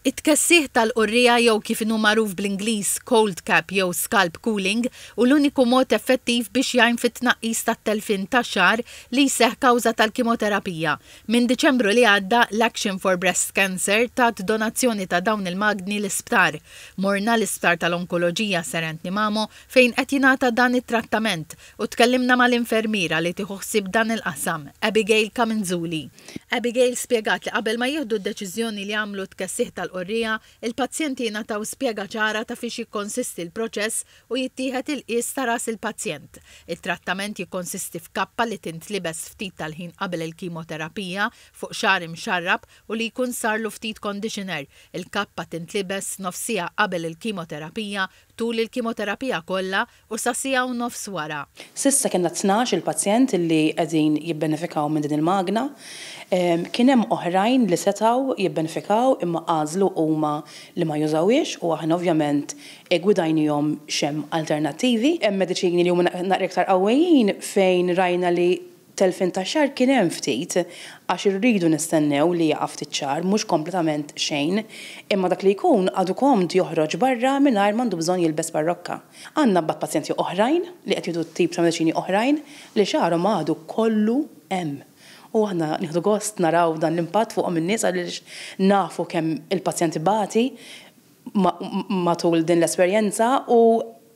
It-tkessih tal-qorrija jew kif inhu magħruf bl-Ingliż cold cap jew scalp cooling u l-uniku mod effettiv biex jgħin fit-tnaqqis tat-telfin tax-xahar li jseħħ kawża tal-kimoterapija. Minn Diċembru li għadda l-Action for Breast Cancer tat donazzjoni ta' dawn il-magni l-isptar. Morna l-isptar tal-Onkoloġija Serent Nimamo fejn qed jingħata dan it-trattament u tkellimna mal-infermiera li tieħu ħsieb dan il-qasam, Abigail Kaminzuli. Abigail spjegat li qabel ma jieħdu d-deċiżjoni li għamlu tkessih tal-qorrija, il-pazjenti jingħataw spjega ċara ta' fiex jikkonsisti l-proċess u jittieħed il-qies ta' ras il-pazjent. Il-trattament jikkonsisti f'kappa li tintlibes ftit tal-ħin qabel il-kimoterapija fuq xahar imxarrab u li jkun sarlu ftit conditioner. Il-kappa tintlibes nofsija qabel il-kimoterapija, tul il-kimoterapija kollha u sasija u nofs wara. Sissa kellna 12 il-pazjent li qegħdin jibbenefikaw minn din il-magna. Kien hemm oħrajn li setgħu jibbenefikaw imma għażlu huma li ma jużawiex u aħna ovvjament gwidajnihom xemm alternattivi. Hemm mediċini li huma naqra iktar qawwejjin fejn rajna li telfin tax-xahar kien hemm ftit għax irridu nistennew li jaqa' ftit xahar mhux kompletament xejn, imma dak li jkun għadu komd joħroġ barra mingħajr m'għandu bżonn jilbes parrokka. Għandna mbagħad pazjenti oħrajn li qed jieħdu tip ta' mediċini oħrajn li xaharhom għadu kollu hemm. U aħna nieħdu gost naraw dan l-impatt fuqhom in-nies għaliex nafu kemm il-pazjenti bagħti matul din l-esperjenza u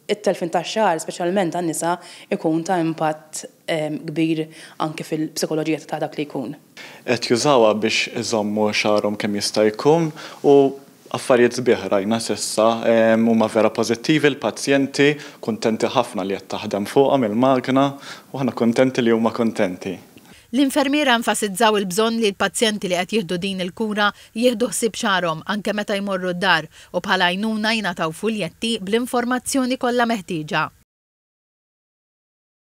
it-telfin tax-xahar speċjalment għan-nisa ikun ta' impatt kbir anke fil-psikoloġija ta' dak li jkun. Qed jużawha biex iżommu xaharhom kemm jista' jkun u affarijiet sbieħ rajna s'issa huma vera pożittivi l-pazjenti, kuntenti ħafna li qed taħdem fuqhom il-magna u aħna kuntenti li huma kuntenti. L-infermiera enfasizzaw il-bżonn li l-pazjenti li qed jieħdu din il-kura jieħdu ħsieb xarhom anke meta jmorru d-dar u bħala għajnuna jingħataw fuljetti bl-informazzjoni kollha meħtieġa.